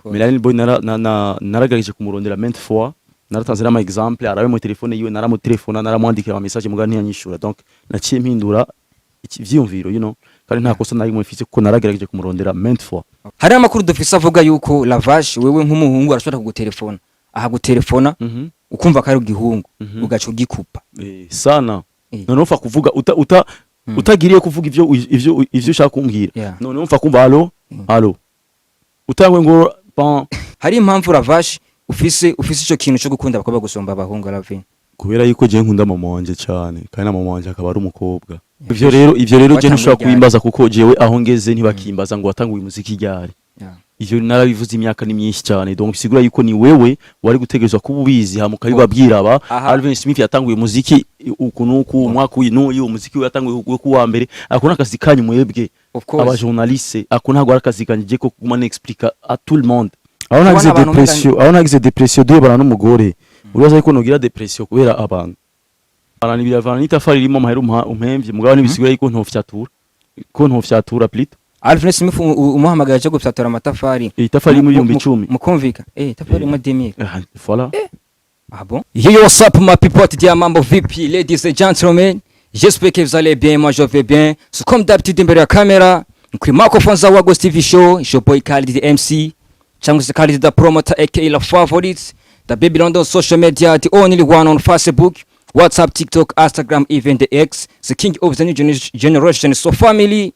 Melanin Boy naragerageje kumurondera maintes fois, naratanze n'ama exemple arabe mu telefone yiwe, naramutelefona naramwandikira ama message muga ntiyanyishura, donc naciye mpindura ivyiyumviro kandi nta kosa nari mufise kuko naragerageje kumurondera maintes fois. Hari amakuru dufise avuga yuko Lavage wewe nk'umuhungu arashobora kugutelefona gutelefona ukumva ko ari igihungu ugaca ugikupa sana none ufa kuvuga utagiriye kuvuga ivyo ushaka kumbwira, none umfa kumva allo utangwe ngo hari impamvu Lavage ufise ico kintu cyo gukunda abakobwa gusomba abahungu Lavin? Kubera yuko je nkunda mama wanje cyane kandi na mama wanje akaba ari umukobwa. Ivyo rero je ntushobora kubimbaza kuko jewe aho ngeze ntibakimbaza ngo watanguye umuziki ryari. Ivyo narabivuze imyaka ni myinshi cyane, donc bisigura yuko ni wewe wari gutegerezwa kuba ubizi hamuka bibabwira aba Alvin Smith yatanguye umuziki ukunuku umwaka uyu umuziki yatanguye kuwa mbere, akona akazi kanyu mwebwe aba journaliste, akona ntago akazi kanje ko kuma explique à tout le monde. Aho nagize depression de bana n'umugore uraza yuko nogira depression kubera abantu barani biravana n'itafari ririmo amahera umpemvye mugabo nibisigura yuko ntofyatura plito Alvin Smith umuhamagaye cyo gufyatura amatafari itafari mu 1010 mukumvika itafari mu 2000 voilà. Ah bon? Yo what's up my people, dia mambo vipi ladies and gentlemen, j'espère que vous allez bien, moi je vais bien. So comme d'habitude imbere ya kamera kuri microphone za Wagos TV show, your boy Khalid the MC, cyangwa se Khalid the promoter aka la favorite, the baby London social media, the only one on Facebook, WhatsApp, TikTok, Instagram, even the X, the king of the new generation. So family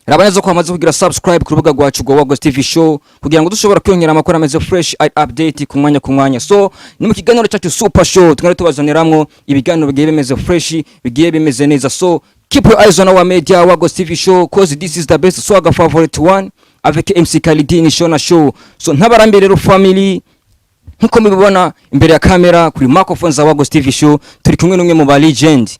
rabaneza ko amaze kugira subscribe ku rubuga rwacu rwa Wagos TV show kugira ngo dushobora kwiyongera amakuru ameze fresh update ku mwanya. So ni mu kiganiro cyacu super show twari tubazaniramwo ibiganiro bigiye bimeze fresh bigiye bimeze neza. So keep your eyes on our media Wagos TV show cause this is the best swagger favorite one avec MC Khalid ni show. So ntabarambe rero family nkuko mubibona imbere ya kamera kuri microphone za Wagos TV show turi kumwe n'umwe mu ba legend,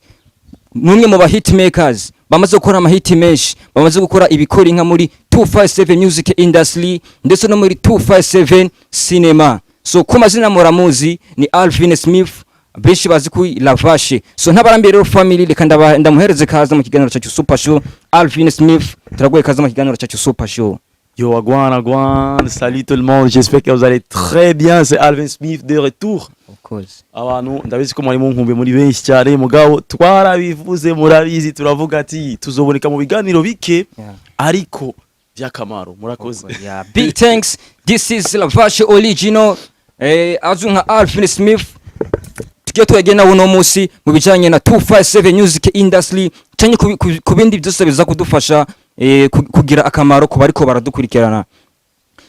n'umwe mu ba hitmakers bamaze gukora amahiti menshi, bamaze gukora ibikora inka muri 257 music industry ndetse no muri 257 cinema. So ku mazina muramuzi ni Alvin Smith, benshi bazi ku Lavage. So ntabarambiye rero family reka ndamuhereze kaza mu kiganiro cyacu super show. Alvin Smith turagoye kaza mu kiganiro cyacu super show. Yo agwan, salut tout le monde, j'espère que vous allez très bien, c'est Alvin Smith de retour. Of course. Abantu ndabizi ko muri mu nkumbe muri benshi cyane mugabo twarabivuze murabizi turavuga ati tuzoboneka mu biganiro bike ariko byakamaro murakoze. Yeah, big thanks. This is Lavage original azunka Alvin Smith. Tugiye twegena uno munsi mu bijanye na 257 music industry cyane ku bindi byose biza kudufasha kugira akamaro ku bariko baradukurikirana.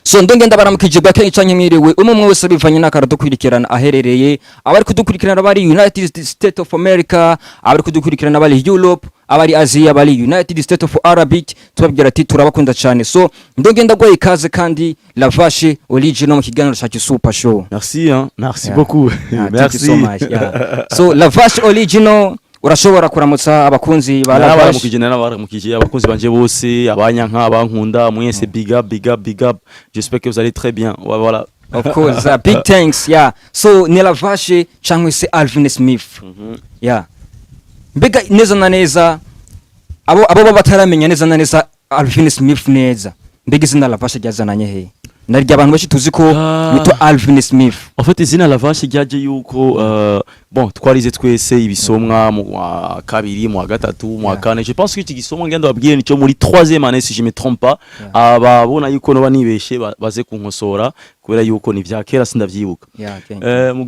So ndongenda baramukije bwake cyane mwiriwe umwe wese bivanye n'akaradukurikirana aherereye, abari kudukurikirana bari United States of America, abari kudukurikirana bari Europe, abari Asia, bari United States of Arabic, tubabwira ati turabakunda cyane. So ndongenda gwaye ikaze kandi Lavage original mu kiganiro cyacu super show. Merci beaucoup. Merci. Thank you so much. So Lavage original urashobora kuramutsa abakunzi ba Lavage baramukije abakunzi banje bose abanyanka abankunda mwese big up, j'espère que vous allez très bien. Voilà, of course. Big thanks. So ni Lavage cyangwa se Alvin Smith. Mbega neza na neza abo bataramenya neza na neza Alvin Smith neza, mbega izina Lavage ryazananye he? Narya abantu bashi tuzi ko nitwa Alvin Smith. En fait izina Lavage ryaje yuko bon twarize twese ibisomwa mu kabiri mu gatatu mu kane. Je pense que iki gisomwa ngenda babwiye nico muri 3e année si je me trompe pas. Ababona yuko no banibeshe baze kunkosora kubera yuko ni vya kera sindavyibuka. Mu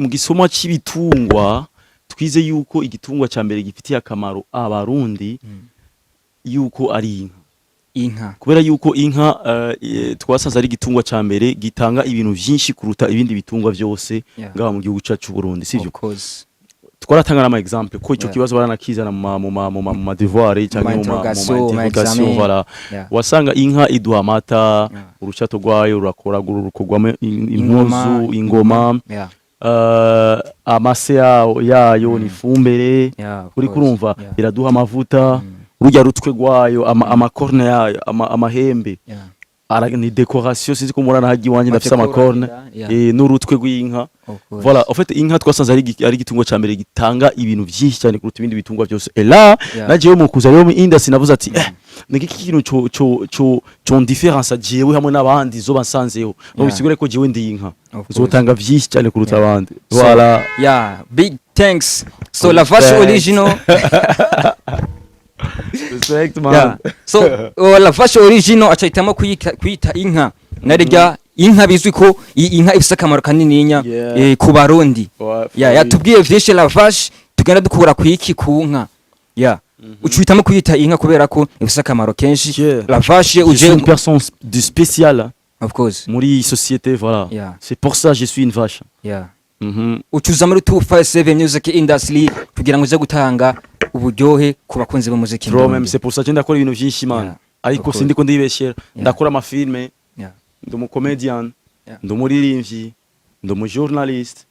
gisomwa c'ibitungwa twize yuko igitungwa ca mbere gifitiye akamaro abarundi yuko ari inka. Kubera yuko inka twasanze ari igitungwa ca mbere gitanga ibintu vyinshi kuruta ibindi bitungwa byose ngaha mu gihugu cyacu Burundi, sivyo? Of course. Twaratanga nama example ko ico kibazo baranakizana mu devoir cyangwa mu interrogation voilà. Wasanga inka iduha amata, urucato rwayo rurakora rukogwamo impuzu, ingoma, amase yayo ni fumbere, uri kurumva iraduha amavuta, urujya rutwe rwayo amakorne yayo amahembe ni decoration sinzi ko murana hagi wanje ndafise amakorne n'urutwe rw'inka. Voilà, en fait inka twasanze ari igitungo ca mbere gitanga ibintu byinshi cyane kuruta ibindi bitungwa byose. Et là najewe mu kuza rero mu industry navuze ati niki kintu cyo difference jewe hamwe n'abandi zo bansanzeho. No bisigure ko jewe ndi inka. Zotanga byinshi cyane kuruta abandi. Voilà. Yeah, big thanks. So la vache original. Respect man. Yeah. So la vache original acahitamo kuyita inka. Narya inka bizwi ko inka ifise akamaro kanini ku barundi. Yatubwiye vyinshi la vache tugenda dukura kwiki ku nka. Ucuhitamo kuyita inka kubera ko ifise akamaro kenshi. La vache uje une personne de spéciale. Of course. Muri société voilà. C'est pour ça je suis une vache. Ucuza muri 257 music industry kugira ngo uze gutanga uburyohe ku bakunzi b'umuziki. Même c'est pour ça que ndakora ibintu byinshi man. Ariko sindi ko ndibeshera. Ndakora ama filme. Ndo mu comedian. Ndo muririmbyi. Ndo mu journalist.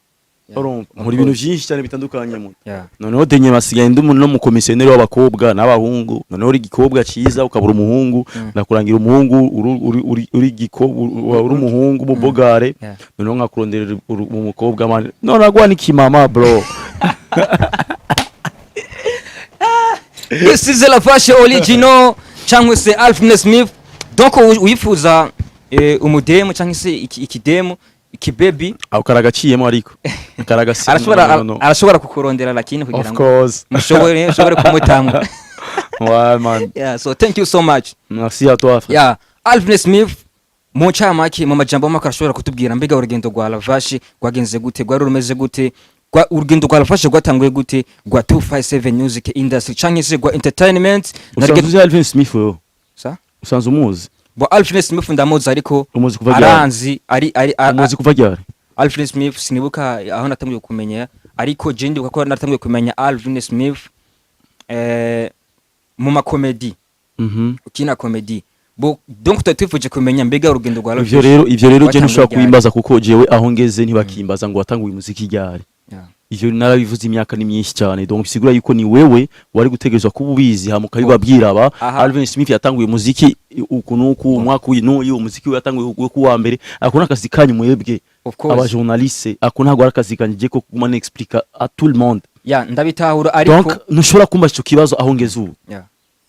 Muri ibintu byinshi cyane bitandukanye mu. Noneho denye basigaye ndi umuntu no mu komisioneri w'abakobwa n'abahungu. Noneho uri gikobwa cyiza ukabura umuhungu. Ndakurangira umuhungu uri gikobwa uri umuhungu mu bogare. Noneho nkakurondera umukobwa man. None agwa ni kimama bro. This is la vache original cyangwa se Alvin Smith. Donc uyifuza umudemo cyangwa se ikidemo ikibaby akaragaciyemo ariko arashobora kukurondera lakini kugira ngo mushobore kumutanga. Ouais man. Yeah, so thank you so much. Merci à toi frère. Yeah, Alvin Smith mu chamaki mu majambo make arashobora kutubwira mbega urugendo rwa la vache rwagenze gute rwari rumeze gute urugendo rwa la vache rwatanguye gute rwa 257 music industry cyangwa se rwa entertainment. Usanze Alvin Smith wewe sa usanze umuzi bo Alvin Smith ndamuzi ariko aranzi umuzi kuva ryari? Alvin Smith sinibuka aho natangiye kumenya ariko je ndibuka ko natangiye kumenya Alvin Smith mu makomedi ukina komedi bo donc tutafuje kumenya mbega urugendo rwa Alvin. Ivyo rero je nshobora kubimbaza kuko jewe aho ngeze ntibakimbaza ngo watanguye umuziki ryari. Ivyo narabivuze imyaka ni myinshi cyane donc bisigura yuko ni wewe wari gutegerezwa kuba ubizi hamuka bibabwira aba Alvin Smith yatanguye umuziki ukunuku umwaka uyu umuziki yatanguye ku wa mbere akona akazi kanyu mwebwe aba journaliste akona ntago akazi kanje ko kuma n'explica à tout le monde. Ndabitahura ariko donc nushobora kumba ico kibazo aho ngeze ubu.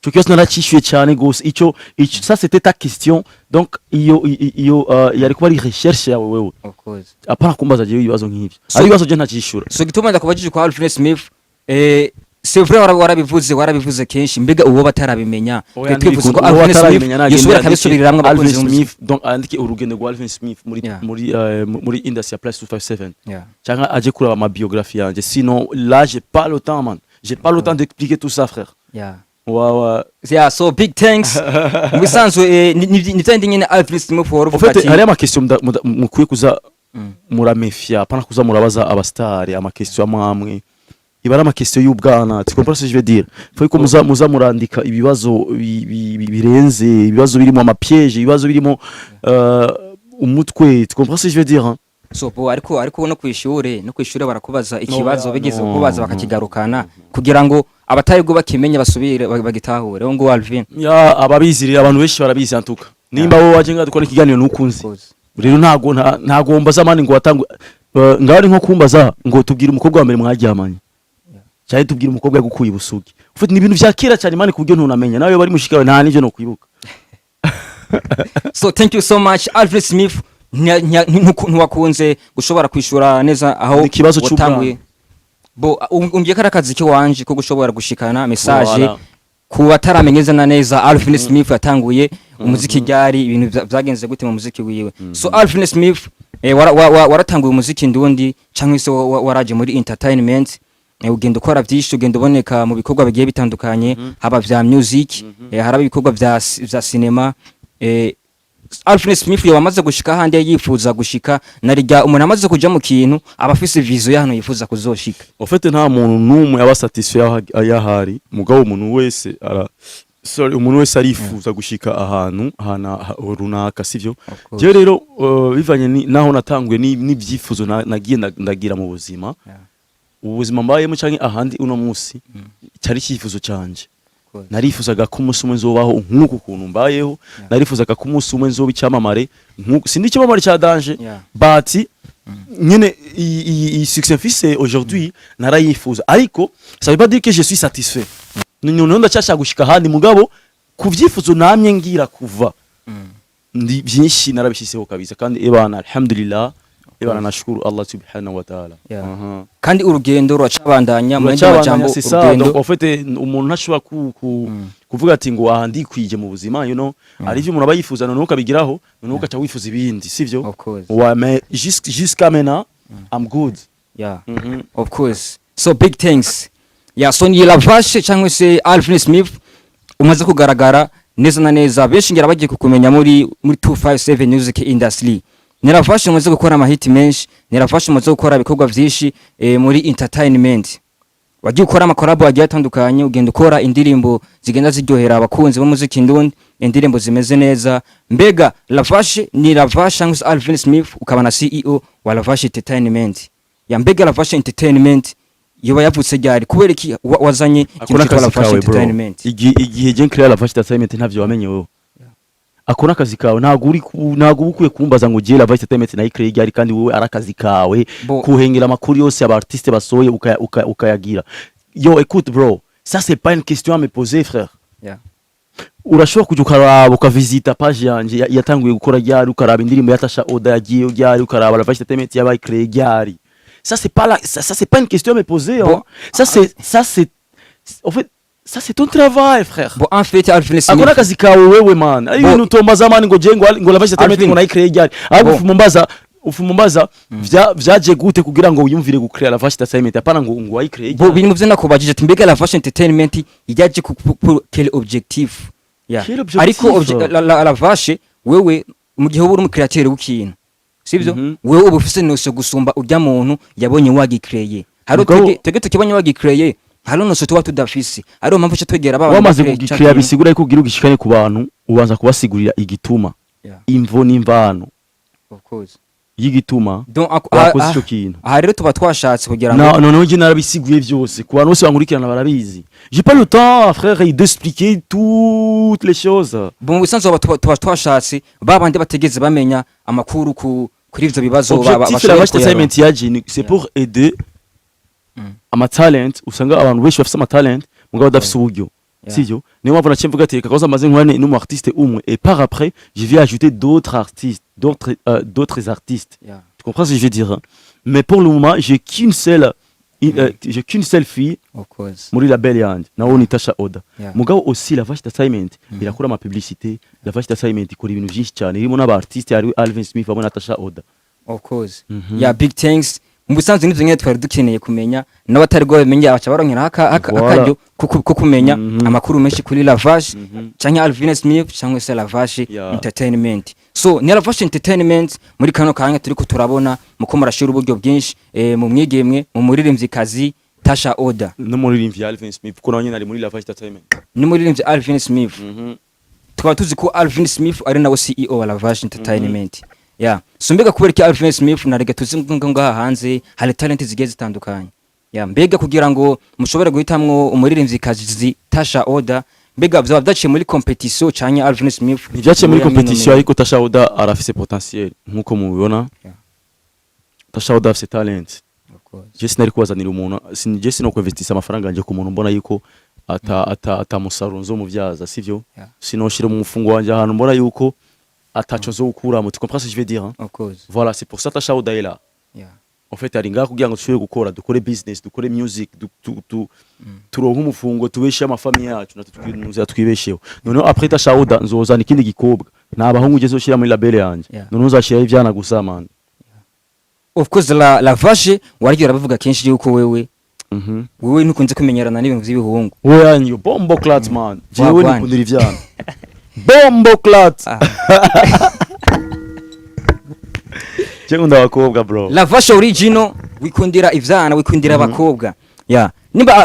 Cyo kibazo naracishuye cyane gose ico ça c'était ta question donc iyo yari kuba ari recherche yawe wewe. Of course. Apana kumbaza je ibibazo nk'ibyo. Ari ibibazo je ntacishura. So gituma ndakubajije kwa Alvin Smith c'est vrai warabivuze kenshi mbega uwo batarabimenya twifuza ko Alvin Smith yisubira kabisubiriramwe abakunzi Smith donc andike urugendo rwa Alvin Smith muri industry plus 257 cyangwa aje kuraba ma biographie yanje sinon là j'ai pas le temps man, j'ai pas le temps d'expliquer tout ça frère. Yeah, so big thanks. Musanzwe ni tandi nyine Alvin Smith for en fait hari ama question mukwiye kuza muramefia pana kuza murabaza abastari ama question amwe ibara ama question y'ubwana tu comprends ce que je veux dire. Faut que muza murandika ibibazo birenze ibibazo birimo ama piège ibibazo birimo umutwe tu comprends ce que je veux dire. So bo ariko no kwishure barakubaza ikibazo bigeze kubaza bakakigarukana kugira ngo abatayego bakimenya basubire bagitahure ngo Alvin ya ababizirira abantu benshi barabizi antuka nimba wo waje ngadukora ikiganiro nukunzi rero ntago mbaza mani ngo watangwe ngari nko kumbaza ngo tubwire umukobwa wa mbere mwaryamanye cyane tubwire umukobwa yagukuye ubusugi ufite nibintu byakira cyane mani kubyo ntunamenya nawe bari mushikawe nta nivyo no kwibuka. So thank you so much Alvin Smith. Ntiwakunze gushobora kwishura neza aho watanguye bo umbiye karakazi ki wanje ko gushobora gushikana message ku bataramenyeza neza Alvin Smith yatanguye umuziki ryari ibintu byagenze gute mu muziki wiwe. So Alvin Smith waratanguye umuziki ndundi cyangwa se waraje muri entertainment ugenda ukora byinshi ugenda uboneka mu bikorwa bigiye bitandukanye haba vya music haraba ibikorwa vya cinema. Alvin Smith yamaze gushika handi yifuza gushika narijya umuntu amaze kuja mu kintu abafise vision yahano yifuza kuzoshika. En fait nta muntu numwe aba satisfait yahari mugabo umuntu wese umuntu wese arifuza gushika ahantu runaka sivyo. Je rero bivanye naho natanguye n'ibyifuzo nagiye ndagira mu buzima ubuzima mbayemo canke ahandi uno munsi cyari cyifuzo canje narifuzaga ko umunsi umwe nzobaho nk'uko ukuntu mbayeho, narifuzaga ko umunsi umwe nzoba icyamamare nk'uko sindi icyamamare cya danger, but nyine iyi succès mfise aujourd'hui narayifuza, ariko ça veut pas dire que je suis satisfait. Noneho ndacyashaka gushika handi mugabo kuvyifuzo namye ngira kuva ndi byinshi narabishiseho kabisa, kandi ebana alhamdulillah, ebana nashukuru Allah subhanahu wa ta'ala. Kandi urugendo ruracabandanya mu majambo urugendo. Donc en fait umuntu ntashobora kuvuga ati ngo aha ndikwije mu buzima, you know, ari ivyo umuntu abayifuza noneho ukabigiraho, noneho ukaca wifuza ibindi, sivyo? Ouais, mais jusqu'à maintenant I'm good. Of course. So big thanks. So ni Lavashe cyangwa se Alvin Smith umaze kugaragara neza na neza, benshi ngira bagiye kukumenya muri 257 music industry. Ni Lavashe umaze gukora amahiti menshi, ni Lavashe umaze gukora ibikorwa vyinshi muri entertainment. Wagiye ukora amakorabo agiye atandukanye, ugenda ukora indirimbo zigenda ziryohera abakunzi b'umuziki ndundi, indirimbo zimeze neza. Mbega Lavashe ni Lavashe cyangwa se Alvin Smith ukaba na CEO wa Lavashe Entertainment. Ya mbega Lavashe Entertainment yoba yavutse ryari, kubera iki wazanye ikintu cya Lavashe Entertainment? Igihe je create Lavashe Entertainment ntavyo wamenye wowe. Akona akazi kawe, ntago ukwiye kumbaza ngo je Lavashe Entertainment nayi create ryari, kandi wowe arakazi kawe kuhengera amakuru yose aba artiste basoye ukayagira. Yo écoute bro, ça c'est pas une question à me poser frère. Urashobora kuja ukaraba ukavisita page yanje yatanguye gukora ryari, ukaraba indirimbo yatasha Oda yagiye ryari, ukaraba Lavashe Entertainment yabaye create ryari. Ça c'est pas ça c'est pas une question à me poser, hein. Ça c'est en fait ça c'est ton travail frère. Bon en fait Alvin Smith akona kazi kawe wewe man, ayi bintu tombaza man ngo je ngo Lavashe Entertainment ngo nayi create ryari, abo ufumumbaza vyaje gute kugira ngo uyumvire gu create Lavashe Entertainment, apana ngo wayi create. Bo bintu muvye nakubajije ati mbega Lavashe Entertainment yaje ku quel objectif? Ariko Lavashe wewe mu gihe uri mu createur w'ikintu, sivyo? Wewe ubufise nose gusumba urya muntu yabonye wagikreye. Haro twege tukibonye wagikreye, haro nose tuba tudafise. Ari mpamvu cyo twegera baba wamaze kugikreye bisigura yuko ugira ugishikanye ku bantu, ubanza kubasigurira igituma, imvo n'imvano. Of course. Yigituma wakoze ico kintu. Aha rero tuba twashatse kugira ngo non je narabisiguye byose ku bantu bose bankurikirana barabizi. J'ai pas le temps frère d'expliquer toutes les choses. Bon bisanzwe tuba twashatse babandi bategeze bamenya amakuru kuri ivyo bibazo bashaka Entertainment yaje, c'est pour aider ama talent. Usanga abantu benshi bafite ama talent mugabo badafite uburyo, sivyo? Niyo mpamvu nakimvuga ati kakoza amaze nkwane n'umu artiste umwe, et par après je vais ajouter d'autres artistes, d'autres artistes. Tu comprends ce que je veux dire? Mais pour le moment j'ai qu'une seule fille muri label yanje, nawo ni Tasha Oda. Mugabo aussi Lavashe Entertainment irakora ama publicité, Lavashe Entertainment ikora ibintu byinshi cyane, irimo n'aba artiste ari Alvin Smith abona Tasha Oda. Of course. Big thanks. Mubusanzwe nivyo nyene twari dukeneye kumenya, n'abatari go bamenye abaca baronkera akaryo ko kumenya amakuru menshi kuri Lavashe canke Alvin Smith canke se Lavashe Entertainment. So ni Lavashe Entertainment muri kano kanya turiko turabona muko murashira uburyo bwinshi mu mwigemwe mu muririmvyikazi Tasha Oda no muririmvyi Alvin Smith, kuko nawe ari muri Lavashe Entertainment, ni muririmvyi Alvin Smith. Tukaba tuzi ko Alvin Smith ari nawe CEO wa Lavashe Entertainment. So mbega kubera ki Alvin Smith narega tuzi ngaha hanze hari talent zigiye zitandukanye. Mbega kugira ngo mushobore guhitamwo umuririmvyikazi Tasha Oda, mbega byaba byaciye muri competition cyanye Alvin Smith? Ntibyaciye muri competition, ariko Tasha Oda arafise potentiel nkuko mubibona. Tasha Oda afise talent. Je sinari kubazanira umuntu, je sino kwinvestisa amafaranga anje ku muntu mbona yuko atamusaruro nzo muvyaza, sivyo? Sinoshira mu mufungo wanje ahantu mbona yuko atacho zo ukura. Tu comprends ce que je veux dire, hein? Voilà, c'est pour ça Tasha Oda est là. En fait ari ngaho kugira ngo tushobore gukora, dukore business, dukore music, turonke umufungo, tubeshe amafamiye yacu natwe twibesheho. Noneho après Tasha Oda nzozana ikindi gikobwa, nabahungu ugeze ushira muri label yanje, noneho uzashira ivyana gusa man. Of course Lavashe waryo rabavuga kenshi yuko wewe ntukunze kumenyerana n'ibintu by'ibihungu. Wewe yanyu bombo clat man, jewe nikundira ivyana bombo clat. Chekunda abakobwa bro. Lavashe original wikundira ivyana, wikundira abakobwa.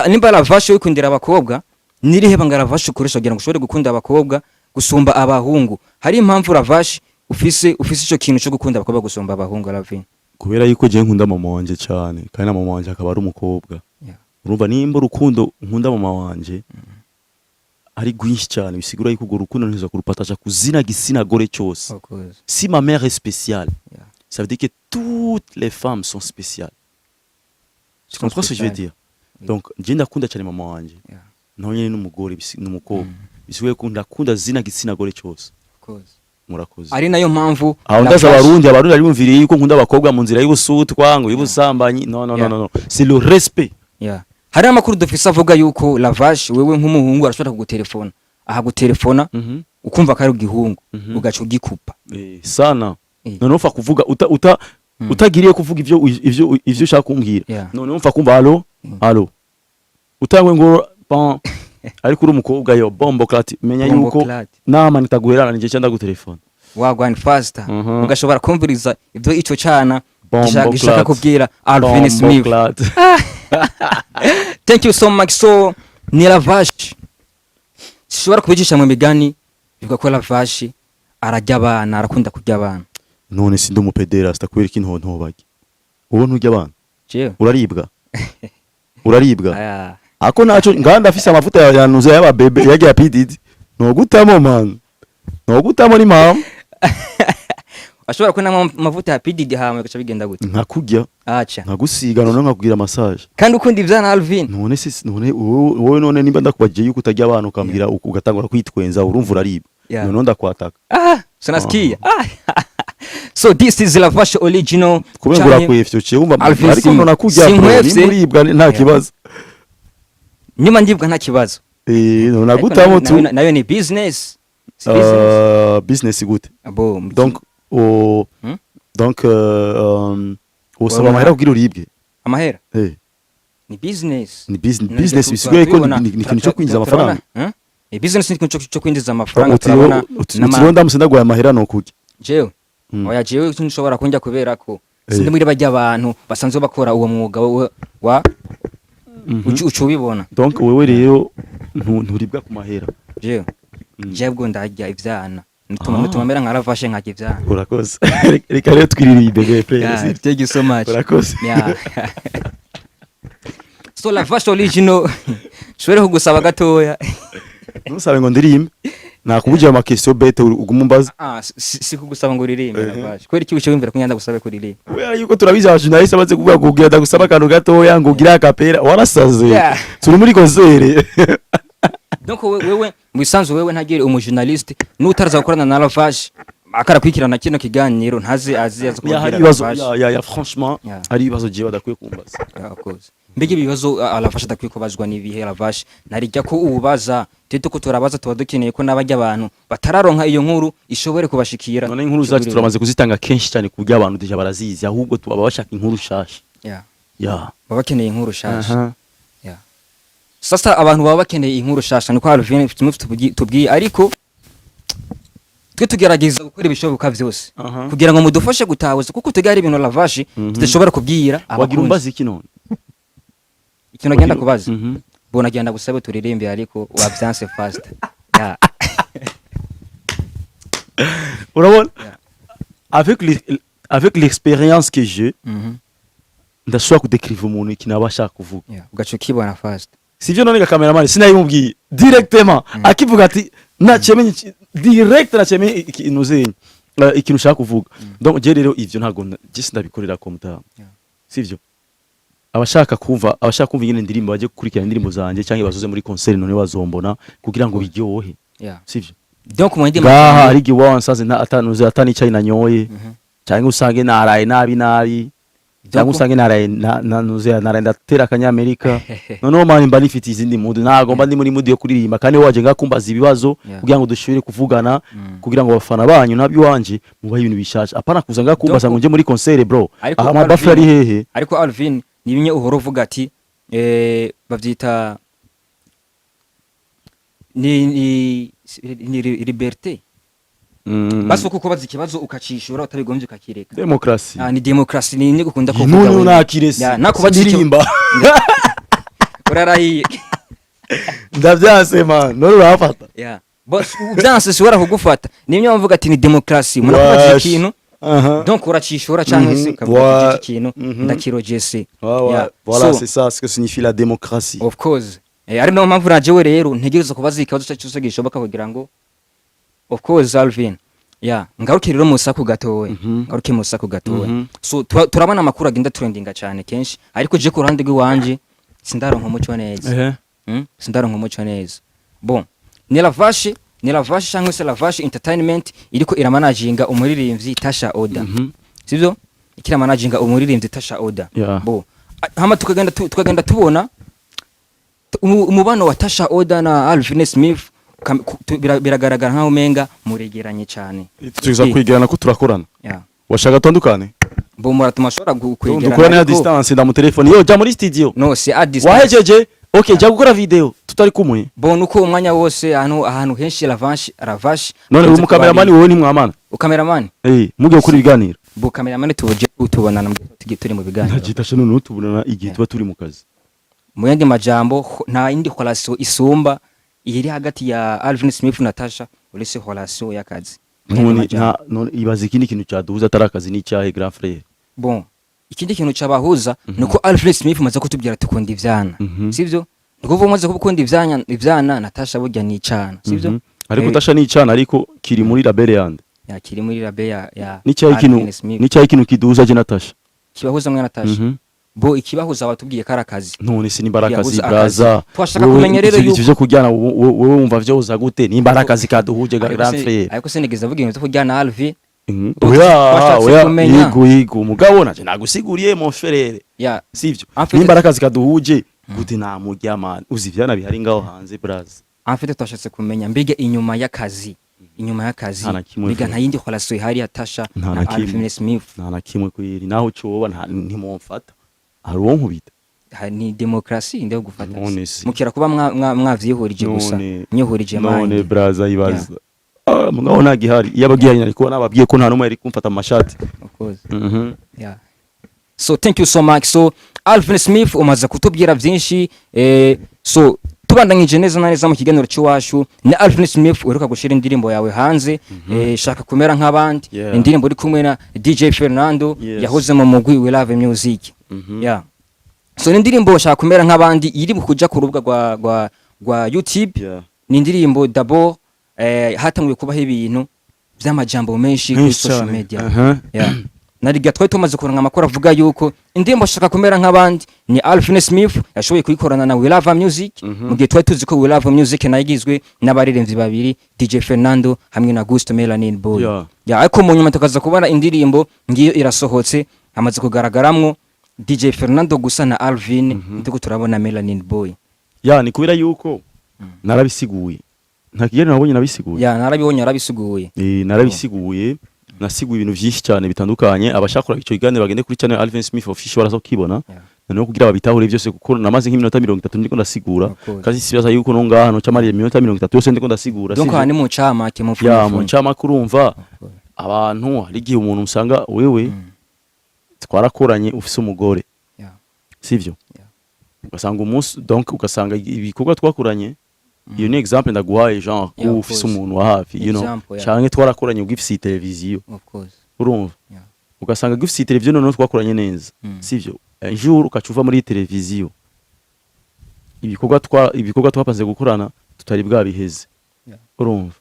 Nimba Lavashe wikundira abakobwa, nirihe banga Lavashe ukoresha kugira ngo ushobore gukunda abakobwa gusumba abahungu? Hari impamvu Lavashe ufise ico kintu cyo gukunda abakobwa gusumba abahungu Lavin? Kubera yuko je nkunda mama wanje cyane, kandi na mama wanje akaba ari umukobwa. Urumva nimba urukundo nkunda mama wanje, ari rwinshi cyane bisigura yuko urwo rukundo ntiza kurupataja kuzina gitsina gore cyose. Of course. Si ma mère est spéciale, Yeah. ça veut dire que toutes les femmes sont spéciales. Tu comprends ce que je veux dire? Oui. Donc je ndakunda cyane mama wanje. Yeah. Naho nyene n'umugore n'umukobwa. Bisiwe ko ndakunda zina gitsina gore cyose. Of course. Murakoze. Ari nayo mpamvu aho ndaza abarundi ari bumviriye yuko nkunda abakobwa mu nzira y'ubusutwa ngo y'ubusambanyi. No. C'est le respect. Yeah. Hari amakuru dufise avuga yuko Lavash wewe nk'umuhungu arashobora kugutelefona. Aha gutelefona ukumva ko ari igihungu ugaca ugikupa. Sana. None ufa kuvuga utagiriye kuvuga ivyo ushaka kumbwira. None umfa kumva allo. Utangwe ngo pan ariko uri umukobwa yo bombo clat menya yuko nama nitaguherana nje cyanda gutelefona. Wagwan faster. Ugashobora kumviriza ivyo ico cana gishaka kubwira Alvin Smith. Thank you so much. So ni Lavash sishobora kubicisha mu migani bivuga ko Lavash arajya abana arakunda kurya abana. None sindi umupedera stakwereka intonto bage uwo ntujya abana jewe uraribwa ako naco nganda afise amavuta yanuze yaba bebe yagiye apididi no gutamo ni mama ashobora kuna amavuta ya pididi hamwe gacha bigenda gute nkakurya acha nkagusiga none nkakugira massage kandi ukunda ivyana Alvin none wowe none nimba ndakubaje yuko utajya abantu ukambwira ugatangura kwitwenza urumva uraribwa none ndakwataka sanasikia so this is Lavash original kubengura kwefyo cyo umva ariko none nakujya uribwa nta kibazo nyuma ndibwa nta kibazo none gutamo tu nayo ni business business gute donc usaba amahera kugira uribwe amahera ni business bisigaye ko ni ikintu cyo kwinjiza amafaranga business ni ikintu cyo kwinjiza amafaranga turabona n'amaronda musenda gwa amahera no kujya jewe oya jewe nshobora kunjya kubera ko sindi muri bajya abantu basanzwe bakora uwo mwuga wa ucubibona donc wewe rero nturibwa ku mahera jewe jebwo ndajya ivyana nituma mera nka Lavash nkajya ivyana urakoze reka rero twiririye bebe pe thank you so much urakoze so Lavash original shwere kugusaba gatoya nusabe ngo ndirimbe nakubujya ama question bete ugumumbaza si kugusaba ngo uririmbe Lavash kweri kiwishe wimvira kunyanda gusabe kuririmba wewe yuko turabiza journalist abaze kuvuga ngo ugira ndagusaba kantu gatoya ngo ugira akapera warasaze turi muri concert donc wewe mubisanzwe wewe ntagire umujournaliste n'utaraza gukorana na Lavash akarakwikirana kino kiganiro ntazi aziyaza kubwira Lavash ya franchement hari ibibazo je badakwiye kumbaza mbege ibibazo Lavash adakwiye kubazwa n'ibihe Lavash narijya ko ububaza tete ko turabaza tuba dukeneye ko nabajya abantu batararonka iyo nkuru ishobore kubashikira none inkuru zacu turamaze kuzitanga kenshi cyane ku by'abantu deja barazizi ahubwo tubaba bashaka inkuru shasha baba bakeneye inkuru shasha sasa abantu baba bakeneye inkuru shasha niko Alvin tubwiye ariko twe tugerageza gukora ibishoboka byose kugira ngo mudufashe gutahuza kuko tugari ibintu Lavash tudashobora kubwira wagira umbaza iki none ikintu agenda kubaza bona agenda gusabe turirimbe ariko wabyanse fast urabona avec l'expérience que j'ai ndashobora kudekriva umuntu ikintu abashaka kuvuga ugaca ukibona fast sivyo none cameraman sinayimubwiye directement akivuga ati nacemenye direct nacemenye ikintu ushaka kuvuga donc je rero ivyo ntago je ndabikorera ko mutaha sivyo abashaka kumva ingene ndirimbo baje gukurikira indirimbo zanje cyangwa bazoze muri concert none bazombona kugira ngo biryohe sivyo donc mu ndimo ari giwansaze atanuze atanicaye nanyoye cyangwa usange naraye nabi cyangwa usange nanuze narenda tera akanyamerika none mani mba nifite izindi mood nagomba ndi muri mood yo kuririmba kandi waje ngakumbaza ibibazo kugira ngo dushobore kuvugana kugira ngo bafana banyu nabyo wanje mubaye ibintu bishasha apana kuza ngakumbaza ngo nje muri concert bro amabafla ari hehe ariko Alvin nibinye uhoro uvuga ati bavyita ni liberté basi uko kubaza ikibazo ukacishura utabigombye ukakireka demokrasi ni demokrasi ni gukunda kuvuga wewe nakiresi nakubaza urarahiye ndavyase man none urafata boss ubyanse siwara kugufata nimyo bavuga ati ni demokrasi munakubaza ikintu donc uracishura cyangwa se ukavuga ikintu ndakirogese voilà c'est ça ce que signifie la démocratie of course ari no mpamvu najewe rero ntegereza kubaza ikibazo cyose gishoboka kugira ngo of course Alvin ngaruke rero musaku gatowe ngaruke musaku gatowe so turabana amakuru agenda trendinga cyane kenshi ariko je ku ruhande rw'iwanje sindaronka umuco neza sindaronka umuco neza bon ni Lavash cyangwa se Lavash Entertainment iriko iramanaginga umuririmbyi Tasha Oda sivyo ikira managinga umuririmbyi Tasha Oda bon hama tukagenda tubona umubano wa Tasha Oda na Alvin Smith biragaragara nkaho menga muregeranye cyane tuza kwigirana ko turakorana washaka tondukane bo muratumashora kwegerana dukorana ya distance ndamu telefone yo ja muri studio no si a distance wahejeje okay ja gukora video tutari kumwe bo nuko umwanya wose ahantu henshi Lavash none umu cameraman wowe ni mwamana ukameraman mugiye kuri biganiro bo cameraman tuje utubonana turi mu biganiro nagitasha none utubonana igihe tuba turi mu kazi mu yandi majambo nta indi relation isumba iri hagati ya Alvin Smith na Tasha uretse relation y'akazi none ibaza ikindi kintu cyaduhuza atarakazi ni cyahe grand frère bon ikindi kintu cyabahuza nuko Alvin Smith maze kutubwira tukunda ivyana sivyo nuko maze kubukunda ivyana na Tasha burya ni icana sivyo ariko Tasha ni icana ariko kiri muri label yande kiri muri label ya ni cyahe kintu kiduhuza je na Tasha kibahuza mwe na Tasha bo ikibahuza watubwiye karakazi none si nimbarakazi braza twashaka kumenya rero yuko ivyo kujyana wowe wumva vyo uza gute nimbarakazi kaduhuje grand frère ariko sinigeze avuga ibintu kujyana Alvin yego mugabo naje nagusiguriye mon frère sivyo nimbarakazi kaduhuje gute namurya man uzi vyana bihari ngaho hanze braza amfite twashatse kumenya mbige inyuma y'akazi biga nta yindi relation ihari ya Tasha na Alvin Smith nta na kimwe kwiri naho coba ntimomfata aruwo nkubita ni demokrasi ndeho gufata mukira kuba mwavyihurije gusa nyihurije manje none braza ibaza mugabo nagihari yabagihari ariko nababwiye ko nta numwe ari kumfata amashati of course so thank you so much so Alvin Smith umaze kutubwira byinshi so tubandanyije neza na neza mu kiganiro cy'uwashu ni Alvin Smith uheruka gushira indirimbo yawe hanze shaka kumera nk'abandi indirimbo uri kumwe na DJ Fernando yahoze mu mugwi We Love Music so ni indirimbo shaka kumera nk'abandi iri kuja ku rubuga rwa YouTube ni indirimbo d'abord hatanguye kubaho ibintu by'amajambo menshi kuri social media nariga twari tumaze kuronka amakuru avuga yuko indirimbo shaka kumera nk'abandi ni Alvin Smith yashoboye kuyikorana na We Love Music mu gihe twari tuzi ko We Love Music nayigizwe n'abaririmbyi babiri DJ Fernando hamwe na Gusto Melanin Boy ariko mu nyuma tukaza kubona indirimbo ngiyo irasohotse hamaze kugaragaramwo DJ Fernando gusa na Alvin ndiko turabona Melanin Boy ni kubera yuko narabisiguye nta kigero nabonye nabisiguye narabibonye narabisiguye narabisiguye nasiguye ibintu byinshi cyane bitandukanye abashakora icyo kiganiro bagende kuri channel Alvin Smith official barazo kibona no kugira babitahure byose kuko namaze nk'iminota 30 ndiko ndasigura kazi sibaza yuko no ngahano cyamariye iminota 30 yose ndiko ndasigura donc hani mu chama ke mu chama kurumva abantu hari gihe umuntu usanga wewe twarakoranye ufise umugore sivyo ugasanga umunsi donc ugasanga ibikorwa twakoranye iyo ni example ndaguhaye genre ko ufise umuntu wa hafi you know canke twarakoranye ugifise televiziyo of course urumva ugasanga gifise televiziyo none twakoranye neza sivyo un jour ukacuva muri televiziyo ibikorwa twapanze gukorana tutari bwa biheze urumva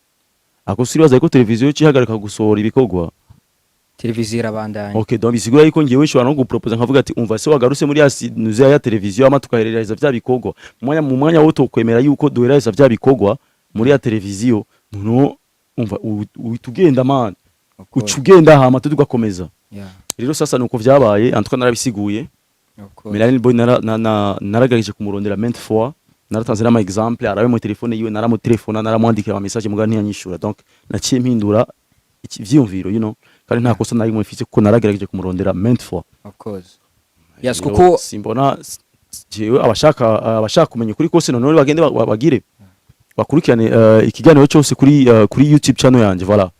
ako siribaza ko televiziyo cihagarika gusohora ibikorwa televiziyo irabandanya okay donc bisigura yuko ngiye wishobora no gupropose nkavuga ati umva se wagaruse muri nuze ya televiziyo ama tukahereza vya bikorwa mu mwanya wo tokwemera yuko duhereza vya bikorwa muri ya televiziyo no umva uitugenda man ucugenda hama tugakomeza rero sasa nuko vyabaye antuka narabisiguye Melanin Boy naragaraje kumurondera ment fois naratanze nama example arabe mu telefone yiwe naramutelefona naramwandikira ama message muga ntiyanyishura donc naciye mpindura ivyumviro you know kandi nta kosa nari mufite kuko naragerageje kumurondera ment fois of course kuko simbona jewe abashaka kumenya kuri kose none bagende bagire bakurikirane ikiganiro cyose kuri YouTube channel yanje voilà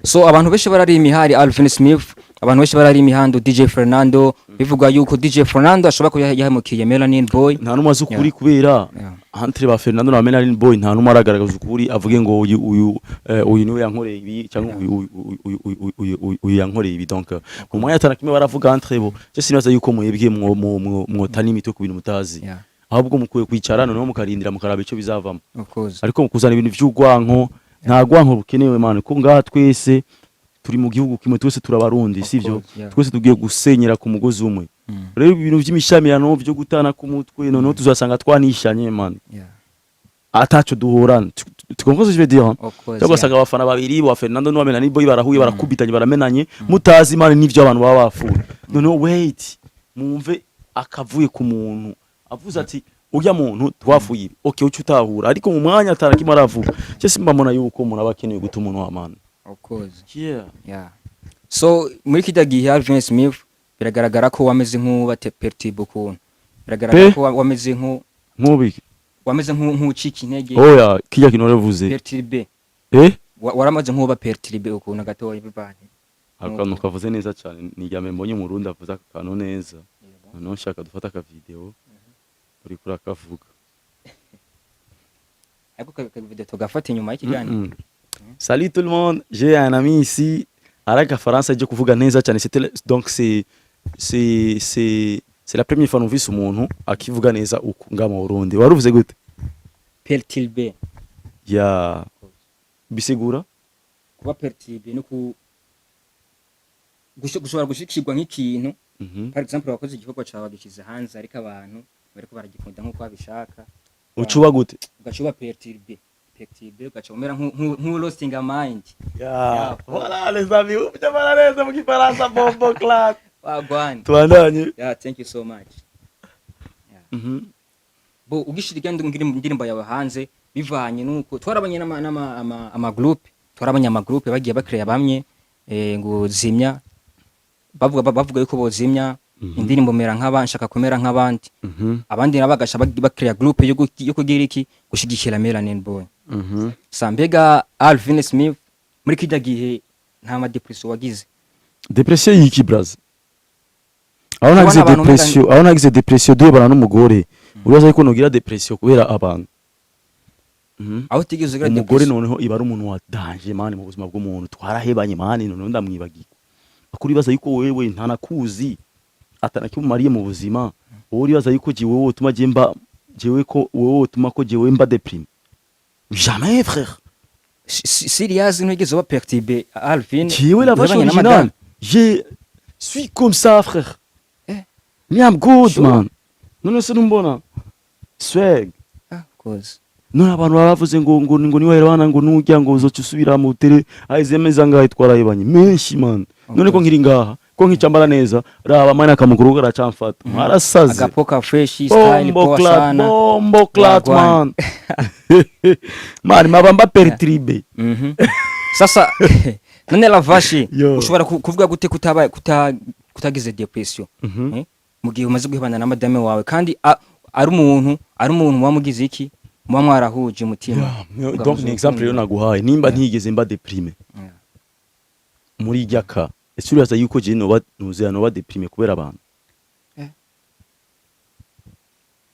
so abantu benshi barari imihari Alvin Smith abantu benshi barari imihando DJ Fernando bivuga yuko DJ Fernando ashobora ko yahemukiye Melanin Boy nta numwe azukuri kubera entre ba Fernando na Melanin Boy nta numwe aragaragaza ukuri avuge ngo uyu niwe yankoreye ibi cyangwa uyu yankoreye ibi donc mu mwanya atana kimwe baravuga entre bo je sinaza yuko mwebwe mwotani imito ku bintu mutazi ahubwo mukwiye kwicara noneho mukarindira mukaraba ico bizavamo of course ariko mukuzana ibintu vy'ugwanko nta gwanko rukenewe man ko ngaha twese turi mu gihugu kimwe twese turabarundi sivyo twese tugiye gusenyera ku mugozi umwe rero ibintu vy'imishamirano vyo gutana ku mutwe noneho tuzasanga twanishanye man ataco duhorana tukomeze je veux dire cyangwa sanga abafana babiri wa Fernando no Menani boy barahuye barakubitanye baramenanye mutazi imana n'ivyo abantu baba bafuye noneho wait mumve akavuye ku muntu avuze ati urya muntu twafuye okay ucu utahura ariko mu mwanya atarakima aravuga cyo simba mbona yuko umuntu abakeneye guta umuntu wa man of course yeah so muri kidagihe Alvin Smith biragaragara ko wameze nk'uba perturbe ukuntu biragaragara ko wameze nk'ubiki wameze nk'ucika intege oya kijya kinorevuze perturbe waramaze nk'uba perturbe ukuntu gatoya bivanye akantu kavuze neza cyane nijyame mbonye mu Rundi avuze akantu neza noneho nshaka dufata aka video uri kuri akavuga ariko ka video tugafata inyuma y'ikijyanye Salut tout le monde, j'ai un ami ici araka France je kuvuga neza cyane donc c'est la première fois numvise umuntu akivuga neza uku nga mu Burundi waruvuze gute perturbe ya bisigura kuba perturbe no gushobora gushikirwa nk'ikintu par exemple wakoze igikorwa cyawe gishize hanze ariko abantu bariko baragikunda nkuko babishaka ucuba gute ugacuba perturbe ugacomera nk'u losing a mind voilà les amis ufite barareza mu gifaransa bombo class wagwan tuandanye thank you so much bo ugishirika ndirimbo yawe hanze bivanye nuko twarabanye ama group twarabanye ama group bagiye bakreya bamwe ngo zimya bavuga yuko bozimya indirimbo mera nk'abanshaka kumera nk'abandi abandi nabagasha bakreya group yo kugira iki gushigikira Melanin Boy Sambega Alvin Smith muri kidagihe nta ma depression wagize depression yiki braza aho nagize depression dubana n'umugore uraza yuko nogira depression kubera abantu aho tigeze ugira umugore noneho iba ari umuntu wa danger mani mu buzima bw'umuntu twarahebanye mani noneho ndamwibagika akuri baza yuko wewe ntanakuzi atanakimumariye mu buzima wowe baza yuko jiwe utuma jewe ko wowe utuma ko jewe mba deprime jamais frère Sirias ntugeze wa perturbe Alvin jewe la vache originale je suis comme ça frère I'm good man none se numbona swag cause none abantu baravuze ngo ni waherwana ngo nujya ngo uzoca usubira mu tere ayizemeza ngaho twarayibanye menshi man none ko nkiri ngaha ko nkicambara neza raba mwana akamukuru garacamfata mwarasaze agapoka fresh style poa sana bombo clat man man mabamba perturbe sasa none la vache ushobora kuvuga gute kutagize depression mu gihe umaze guhibana na madame wawe kandi ari umuntu wamugize iki muba mwarahuje umutima donc ni exemple yo naguhaye nimba ntigeze mba deprime muri jaka ese uraza yuko je no ba deprime kubera abantu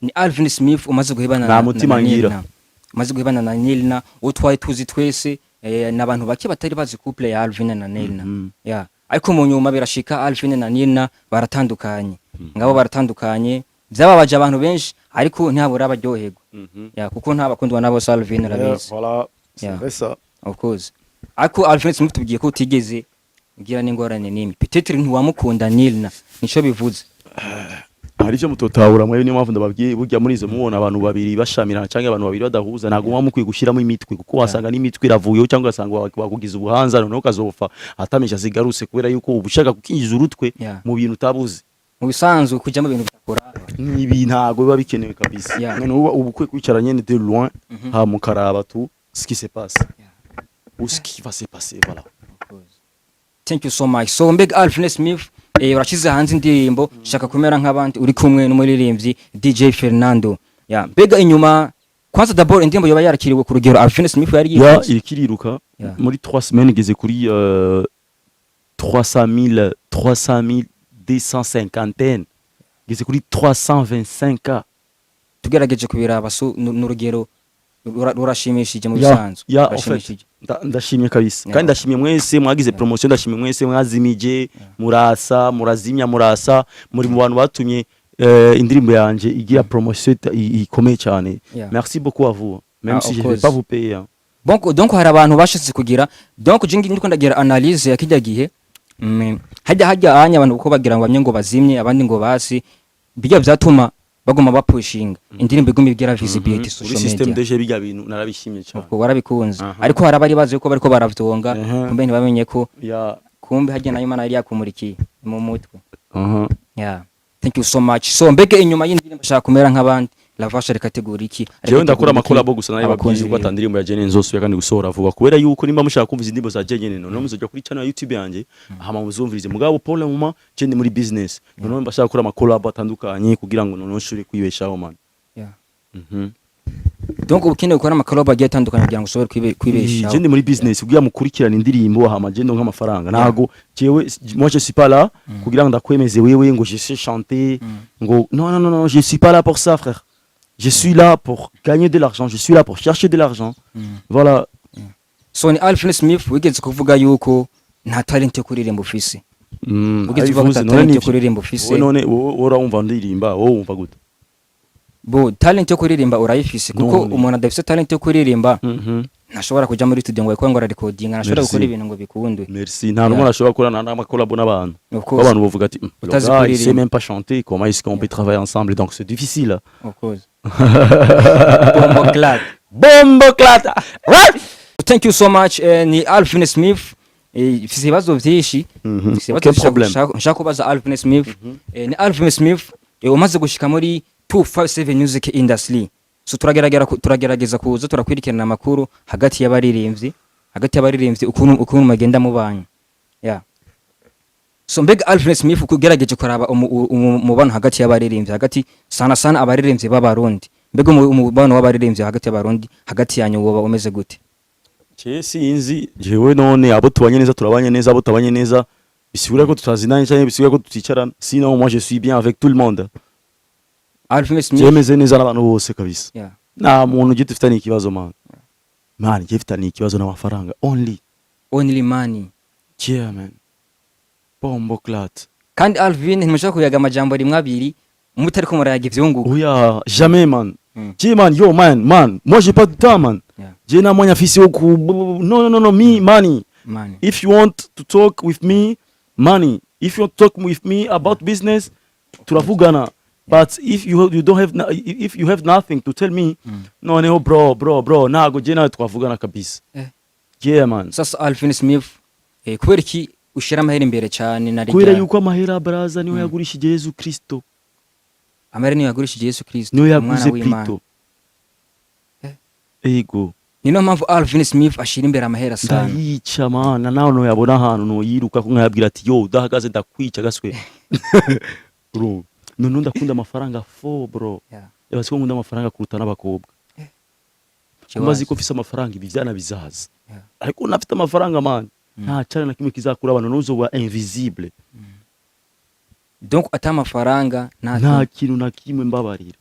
ni Alvin Smith umaze guhibana na mutima ngira umaze guhibana na Nilna utwaye tuzi twese n'abantu bake batari bazi couple ya Alvin na Nilna ariko mu nyuma birashika Alvin na Nilna baratandukanye ngabo baratandukanye byababaje abantu benshi ariko ntabura abaryoherwa kuko ntabakundwa nabo Alvin rabizi voilà c'est ça of course ariko Alvin Smith tugiye ko utigeze ngira n'ingorane nimi peut-être ntiwamukunda Nilna nico bivuze hari cyo mutotahura mwe niyo mpamvu ndababwiye burya muri izo mubona abantu babiri bashamirana cyangwa abantu babiri badahuza ntago mwamukwiye gushiramo imitwe kuko wasanga n'imitwe iravuyeho cyangwa wasanga bakugiza ubuhanza noneho kazofa atamisha zigarutse kubera yuko ubushaka kukinjiza urutwe mu bintu utabuze mu bisanzwe kujya mu bintu bikora nibi ntago biba bikenewe kabisa none ubukwe kwicaranye de loin ha mukaraba tu ce qui se passe ou ce qui va se passer voilà. Thank you so much. So Mbega Alvin Smith urashize hanze indirimbo shaka kumera nk'abandi uri kumwe n'umuririmbyi DJ Fernando Mbega inyuma kwanza d'abord indirimbo yoba yarakiriwe ku rugero Alvin Smith yari ikiriruka muri 3 semaines igeze kuri 300,000 250 igeze kuri 325k tugerageje kubiraba n'urugero rurashimishije mu bisanzwe ndashimye kabisa kandi ndashimye mwese mwagize promotion ndashimye mwese mwazimije murasa murazimya murasa muri mu bantu batumye indirimbo yanje igira promotion ikomeye cyane. Merci beaucoup à vous, même si je vais pas vous payer. Donc hari abantu bashatse kugira donc jingi ndiko ndagira analyse ya kijya gihe hajya anya abantu uko bagira ngo bamye ngo bazimye abandi ngo basi bijya byatuma bagoma bapushinga indirimbo iguma igira visibility social media. System deje bijya bintu narabishimye cyane. Uko warabikunze ariko hari abari bazi ko bariko baravyonga kumbe ntibamenye ko kumbe hajya nayo Imana yari yakumurikiye mu mutwe. Thank you so much. So mbege inyuma y'indirimbo shaka kumera nk'abandi lavasha rekategori iki jewe ndakora amakolabo gusa nayo babwiye ko atandirimbo ya Jene nzosubira kandi gusohora vuba kubera yuko nimba mushaka kumva indirimbo za Jene no muzojya kuri channel ya YouTube yanje hama muzumvirize mugabo pour le moment je muri business none mbashaka gukora amakolabo atandukanye kugira ngo none nshuri kwibeshaho man. Donc ukeneye gukora amakolabo agiye atandukanye kugira ngo ushobore kwibeshaho. Je muri business kugira mukurikirana indirimbo hama je ndo nk'amafaranga nago jewe moi je suis pas là kugira ngo ndakwemeze wewe ngo je sais chanter ngo non je suis pas là pour ça frère. Je suis là pour gagner de l'argent, je suis là pour chercher de l'argent. Voilà. So ni Alvin Smith wigeze kuvuga yuko nta talent yo kuririmba ufise. Wigeze kuvuga nta talent yo kuririmba ufise. None ora umva ndirimba, wowe umva gute? Bo talent yo kuririmba urayifise kuko umuntu adafise talent yo kuririmba ntashobora kuja muri studio ngo yakora recording ntashobora gukora ibintu ngo bikundwe. Merci. Nta numwe ashobora gukora na collab n'abantu. Abantu bavuga ati il sait même pas chanter, comment est-ce qu'on peut travailler ensemble donc c'est difficile. Of course. Bombo clat. Right? Thank you so much ni Alvin Smith. Ifise ibibazo vyinshi. Aucun problème. Nshaka kubaza Alvin Smith. Ni Alvin Smith umaze gushika muri 257 music industry. So turagerageza kuza turakwirikirana amakuru hagati y'abaririmbyi ukuntu magenda mubanye. So mbega Alvin Smith ukugerageje kuraba umubano hagati y'abaririmbyi hagati sana abaririmbyi b'abarundi mbega umubano w'abaririmbyi hagati y'abarundi hagati yanyu woba umeze gute? Sinzi jewe none abo tubanye neza turabanye neza abo tabanye neza bisigura ko tutazinanye cyane bisigura ko tuticarana sinon moi je suis bien avec tout le monde. Alvin Smith jemeze neza n'abantu bose kabisa. Na muntu gitufitanye ikibazo man gifitanye ikibazo n'amafaranga only money. Yeah man. Bombo clat. Kandi Alvin ntimushaka kuyaga amajambo rimwe abiri umutari ko murayaga ivyunguko. Oya jamais man. Je man yo man moi j'ai pas de temps man. Je na mwanya fisi oku no me money. If you want to talk with me money, if you want to talk with me about business turavugana. But if you don't have if you have nothing to tell me no bro nago je na twavugana kabisa. Yeah man. Sasa Alvin Smith kweriki ushira amahera imbere cyane na kwera yuko amahera braza niwe yagurishije Yesu Kristo. Amahera niwe yagurishije Yesu Kristo niwe yaguze Kristo. Ego nino mpamvu Alvin Smith ashira imbere amahera sana. Yica mana naho no yabona ahantu no yiruka ko nkayabwira ati yo udahagaze ndakwica gaswe. Bro none ndakunda amafaranga bro. Yabasiko nkunda amafaranga kuruta n'abakobwa. Mbazi ko fisa amafaranga ibivyana bizaza. Ariko nafite amafaranga man. Nta cyane na kimwe kizakura abantu nuzo wa invisible. Donc atamafaranga nta kintu na kimwe mbabarira.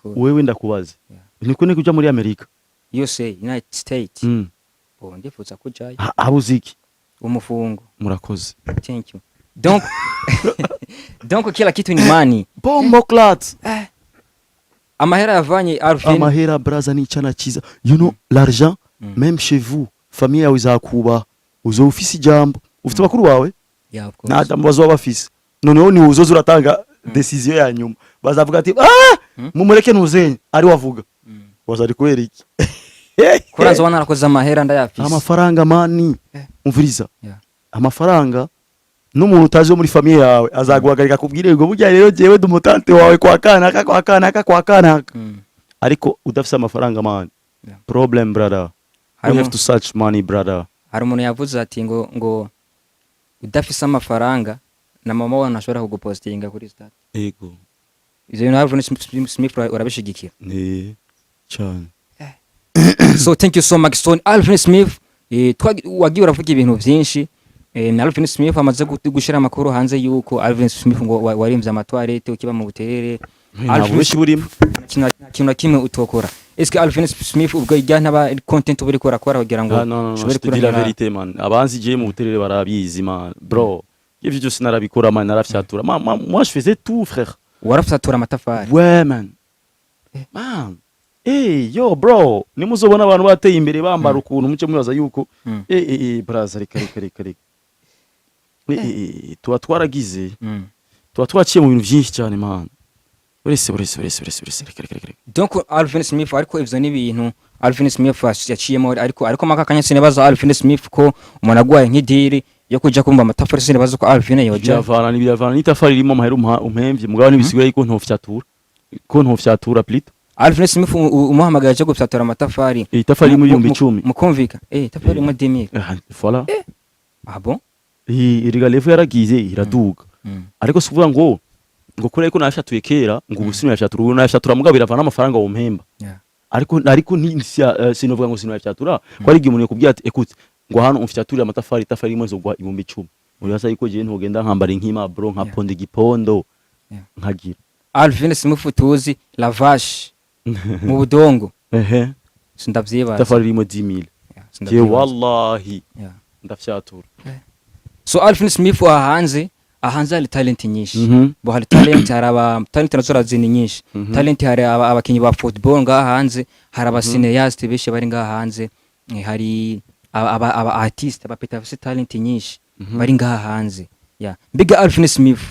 Wewe ndakubaza. Niko ne kuja muri Amerika. USA United States. Ndifuza kujayo. Abuziki. Umufungo. Murakoze. Thank you. Donc kila kitu ni money. Bombo clat. Amahera yavanye Alvin. Amahera braza ni cyana cyiza. You know l'argent même chez vous famille yawe izakuba uzo ufisi jambo ufite bakuru wawe nta jambo bazo bafise noneho ni uzoza uratanga decision ya nyuma bazavuga ati mumureke nuzenye ari wavuga wazari kubera iki kuranza wana arakoza amahera ndayafise amafaranga mani umviriza amafaranga n'umuntu utaje muri famille yawe azaguhagarika kubwire ngo burya rero jewe dumutante wawe kwa kana ariko udafise amafaranga mani problem brother you have to search money brother. Hari umuntu yavuze ati ngo udafise amafaranga na mama wawe ntashobora kugupostinga kuri stat. Ego. Izo bintu Alvin Smith urabishigikira. Cyane. So thank you so much Son Alvin Smith wagiye uravuga ibintu byinshi na Alvin Smith amaze gushira amakuru hanze yuko Alvin Smith ngo warimvye amatwarete ukiba mu buterere Alvin burimo kintu kimwe utokora. Est-ce que Alvin Smith ubwo ijya ntaba content uburi kora kugira ngo shobore kurira la vérité man abanzi je mu buterere barabizi man bro ivyo byose narabikora man narafyatura moi je faisais tout frère warafyatura amatafari we man yo bro nimuzobona abantu bateye imbere bambara ukuntu muce mubaza yuko braza reka tuba twaragize tuba twaciye mu bintu byinshi cyane man urese reka donc Alvin Smith ariko ivyo ni ibintu Alvin Smith yaciyemo ariko makakanya sinibaza Alvin Smith ko umuntu agwaye nk'idiri yo kuja kumva amatafari sinibaza ko Alvin yoja biravana n'itafari ririmo amahera umpemvye mugabo nibisigaye yuko ntofyatura plito Alvin Smith umuhamagaye cyo gufyatura amatafari itafari muri 1010 mukumvika itafari mu 2000 voilà bon iriga level yaragize iraduga ariko sivuga ngo kure ko nashatuye kera ngo ubusino yashatura mugabo biravana amafaranga wo mpemba ariko sinovuga ngo sino yashatura ko ari gimuntu kubwira ati ekute ngo hano umfyaturira amatafari itafari imwe zo gwa 1010 uri hasa yuko je ntogenda nkambara inkima bro nka ponde gipondo nkagira Alvin Smith tuzi la vache mu budongo sindavyibaza itafari rimwe 10000 je wallahi ndafyatura so Alvin Smith ahanze hari talent nyinshi bo hari talent haraba talent nazora zini nyinshi talent hari abakinyi ba football ngaha hanze hari abacineaste beshe bari ngaha hanze hari aba artist abapeta bafite talent nyinshi bari ngaha hanze Big Alvin Smith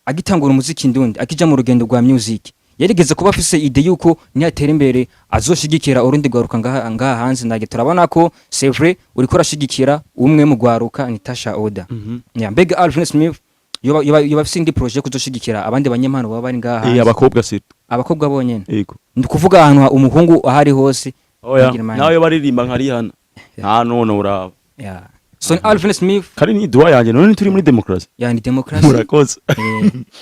agitangura umuziki ndundi akija mu rugendo rwa music yarigeze kuba afise ide yuko ntiyatera imbere azoshigikira urundi gwaruka ngaha hanze nage turabona ko c'est vrai uriko rashigikira umwe mu gwaruka ni Tasha Oda Big Alvin Smith yoba afise indi projet kuzoshigikira abandi banyempano baba bari ngaha hanze abakobwa bonyene yego ndikuvuga ahantu umuhungu ahari hose nawe baririmba nkari hano nta none uraba so Alvin Smith kari ni dua yanje none turi muri democracy ni democracy murakoze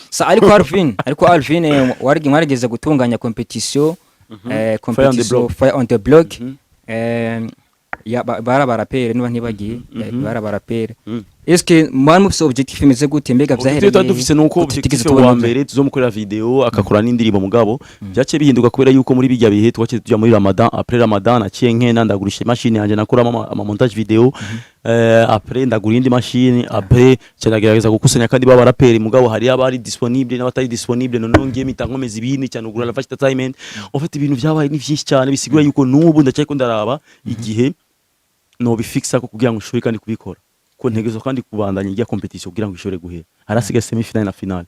sa ariko Alvin warigeze gutunganya competition Fire on the Block barabarapere niba ntibagiye barabarapere eske mwari mufise objectif imeze gute mbega vyahereye dufise nuko objectif wa mbere tuzomukorera video akakora n'indirimbo mugabo byace bihinduka kubera yuko muri bijya bihe twace tujya muri Ramadan après Ramadan aciye nkena ndagurisha machine yanje nakuramo ama montage video après ndagura indi machine après cyanagerageza gukusanya kandi babarapere mugabo hari abari disponible n'abatari disponible none ngiye mitankomeza ibindi cyane ugura la vache entertainment en fait ibintu byabaye ni byinshi cyane bisigura yuko nubu ndacaye ko ndaraba igihe no bifixa ko kugira ngo ushobore kandi kubikora ko ntegezo kandi kubandanya ijya competition kugira ngo ishobore guhera harasiga semi final na final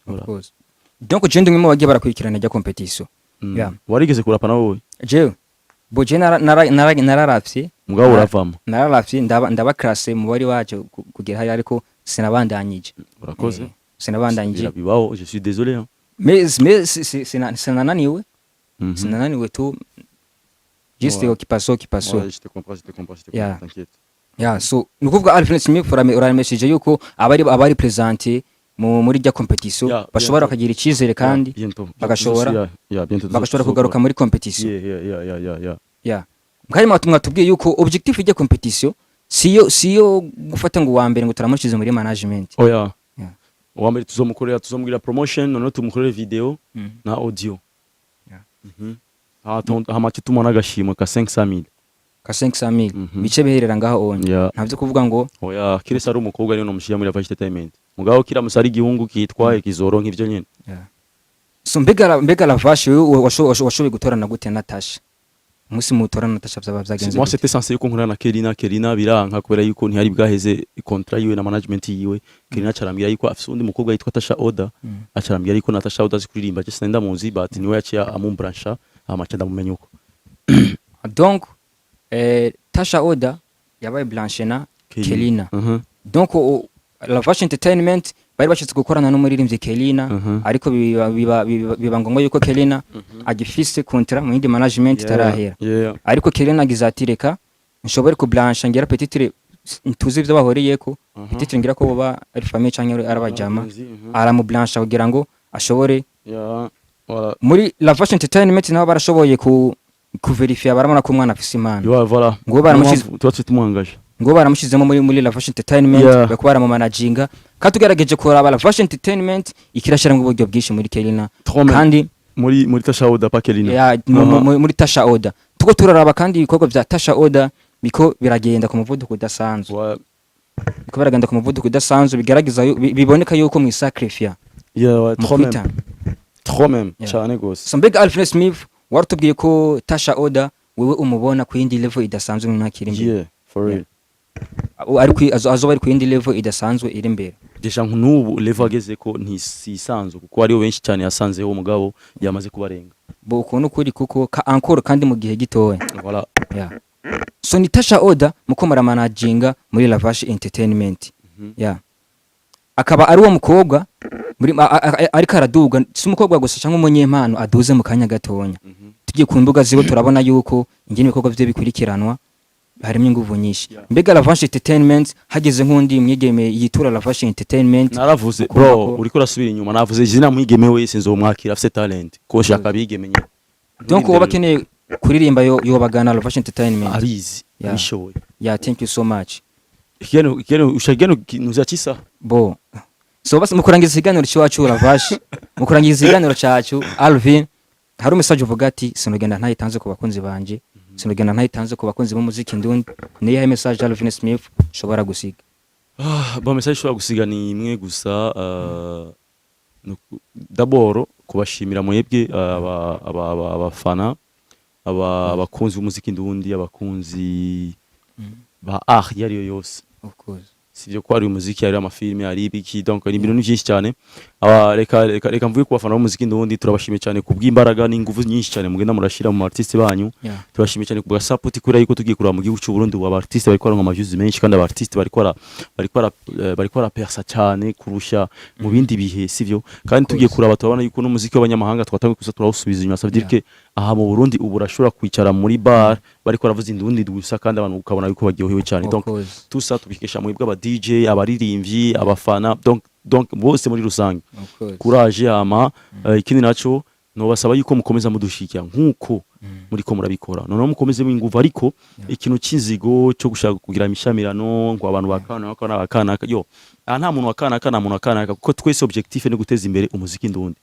of course donc je ndimwe bagiye barakurikirana ijya competition warigeze kurapa na wowe je boje nararafye mugabo uravamo nararafye ndaba classe mu bari waje kugira hari ariko sinabandanyije urakoze sinabandanyije bibaho je suis désolé mais sinananiwe tu juste occupation je te comprends t'inquiète so nukuvuga Alvin Smith uramesheje yuko abari présenter muri rya competition bashobora kugira icizere kandi bagashobora kugaruka muri competition kandi matumwa tubwiye yuko objectif ijya competition siyo gufata ngo wa mbere ngo turamushize muri management wa mbere tuzomugira promotion none tumukorera video na audio hamache tumona agashimo ka 500,000 bice beherera ngaho onye ntavyo kuvuga ngo kiresa ari umukobwa ari no mushiya muri vache entertainment mugabo kira musari gihungu kitwaye kizoro nk'ivyo nyene so mbega la vache washoboye gutorana gute Natasha musi mutorana Natasha vyagenze moi c'était censé yuko nkorana na Kerina biranka kubera yuko ntihari bwaheze contrat yiwe na management yiwe Kerina carambira yuko afise undi mukobwa yitwa Tasha Oda acarambira yuko Natasha Oda zikuririmba je senda muzi but niwe yaciye amumbrancha amacha ndamumenye uko donc Tasha Oda yabaye Blanche na Kelina donc la vache entertainment bari bashitse gukorana no muririmbye Kelina ariko biba ngombwa yuko Kelina agifise contrat mu yindi management tarahera ariko Kelina agizatireka nshobore ku Blanche ngera petite tuzi ivyo bahoriyeko petite ngira ko boba ari famille canke arabajama aramu Blanche kugira ngo ashobore muri la vache entertainment nabo barashoboye kuverifia baramona ko umwana afise imana voilà ngo baramushize tubatse tumuhangaje ngo baramushizemo muri la vache entertainment bakubara mu managinga katugerageje kuraba la vache entertainment ikirashira ngo uburyo bwishi muri Kelina kandi muri Tasha Oda pa Kelina muri Tasha Oda tuko turaraba kandi ibikorwa bya Tasha Oda biko biragenda ku muvuduko udasanzwe biko biragenda ku muvuduko udasanzwe bigaragaza biboneka yuko mu sacrifice yeah trop même Mukwitanga. trop même Yeah. cyane gose. So mbega Alvin Smith waratubwiye ko Tasha Oda wewe umubona ku yindi level idasanzwe mu mwaka iri imbere. Yeah, for real. Azoba ari ku yindi level idasanzwe iri imbere. Deja nk'ubu level ageze ko ntisisanzwe kuko ariyo benshi cyane yasanzeho umugabo yamaze kubarenga. Bo ukuntu kuri kuko encore kandi mu gihe gitoya. Voilà. Yeah. So ni Tasha Oda mukomara managinga muri Lavash Entertainment. Yeah. Akaba ari uwo mukobwa muri ariko araduga si umukobwa gusa cyangwa umunyempano aduze mu kanya gatonya. Tugiye ku mbuga zibo turabona yuko ingene ibikorwa bye bikurikiranwa harimo inguvu nyinshi. Mbega Lavash Entertainment hageze nk'undi mwigeme yitura Lavash Entertainment. Naravuze bro uriko urasubira inyuma navuze izina mwigeme wese nzomwakira afite talent ko shaka bigemenye. Donc uba bakeneye kuririmba yo bagana Lavash Entertainment. Arizi bishoboye. Yeah, thank you so much. Kigeno ushageno nuzakisa Bo. So basi mukurangiza ikiganiro cyacu Lavash, mukurangiza ikiganiro cyacu Alvin, hari message uvuga ati sinogenda ntayitanze ku bakunzi banje, sinogenda ntayitanze ku bakunzi b'umuziki ndundi, niyo ya message Alvin Smith shobora gusiga. Ba message shobora gusiga ni imwe gusa d'abord kubashimira mwebwe abafana abakunzi b'umuziki ndundi abakunzi ba yari yose. Of course. Sivyo ko ari umuziki ari amafilme ari ibiki donc ni ibintu byinshi cyane reka mvuye ku bafana b'umuziki ndundi turabashimiye cyane kubw'imbaraga n'ingufu nyinshi cyane mugenda murashira mu artiste banyu. Turashimiye cyane kubwa support kuri yuko tugiye kuraba mu gihugu cy'u Burundi wa artiste bari kwaronka amaviews menshi kandi aba artiste bari kwara persa cyane kurusha mu bindi bihe sivyo kandi tugiye kuraba turabona yuko n'umuziki w'abanyamahanga twatangiye kuza turawusubiza inyuma savye que aha mu Burundi ubu urashobora kwicara muri bar bari kwaravuza indundi gusa kandi abantu ukabona yuko bagyohewe cyane donc tout ça tubikesha mu bwa DJ abaririmbyi abafana donc bose muri rusange courage ama ikindi naco no basaba yuko mukomeza mudushikira nkuko muri ko murabikora none mukomeze mwinguva ariko ikintu cy'inzigo cyo gushaka kugira imishamirano ngo abantu bakana yo nta muntu wakana kuko twese objectif ni guteza imbere umuziki ndundi.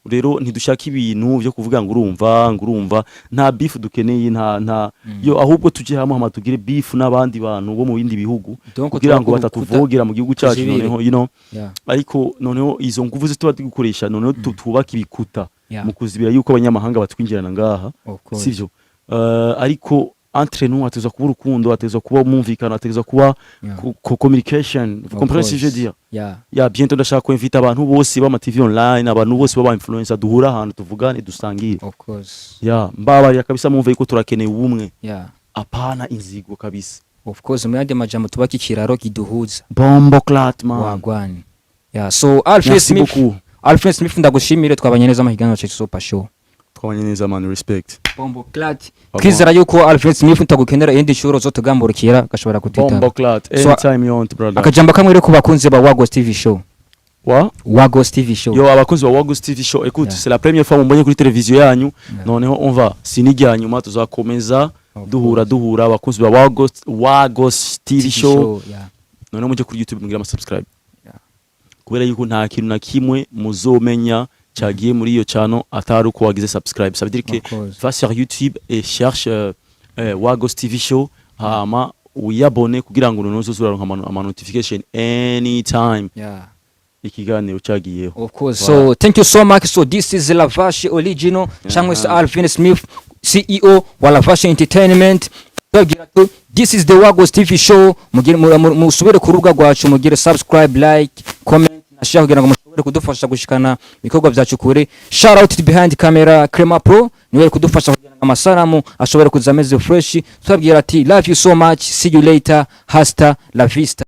Rero ntidushaka ibintu byo kuvuga ngo urumva nta beef dukeneye nta yo ahubwo tuje hamwe amatugire beef n'abandi bantu bo mu bindi bihugu kugira ngo batatuvogera mu gihugu cyacu noneho ariko noneho izo nguvu zituba dukoresha noneho tubaka ibikuta mu kuzibira yuko abanyamahanga batwinjirana ngaha sivyo ariko entre nous ateza kuba urukundo ateza kuba mumvikana ateza kuba communication vous comprenez ce que je veux dire bientôt ndashaka ko invite abantu bose ba TV online abantu bose baba influencer duhura ahantu tuvugane dusangire mbabari kabisa mumve ko turakeneye ubumwe apana inzigo kabisa of course mu yandi majambo tubaki kiraro kiduhuza bombo clat man wagwani so Alfred Smith ndagushimire twabanye neza amahiganwa cyacu Super Show twabanye neza man respect bombo clat kwizera yuko Alfred Smith utagukenera yindi shuro zo tugamburukira gashobora kutita bombo clat anytime you want brother akajamba kamwe rero ku bakunzi ba Wagos TV show Wagos TV show yo abakunzi ba Wagos TV show écoute c'est la première fois mumbonye kuri televiziyo yanyu noneho on va sinijya nyuma tuzakomeza duhura abakunzi ba Wagos TV show noneho mujye kuri YouTube mugira subscribe kubera yuko nta kintu na kimwe muzomenya cyagiye muri iyo channel atari uko wagize subscribe ça veut dire que va sur YouTube et cherche Wagos TV show hama uyabone kugira ngo noneho uzoraronka ama notification anytime ikiganiro cyagiyeho of course so thank you so much so this is Lavash original cyangwa se Alvin Smith CEO wa Lavash Entertainment this is the Wagos TV show musubire ku rubuga rwacu mugire subscribe like comment na share kugira ngo mushobore kudufasha gushikana ibikorwa byacu kure. Shout out to behind camera Crema Pro niwe kudufasha kugira amasaramu ashobore kuzameze fresh. Twabwira ati love you so much, see you later, hasta la vista.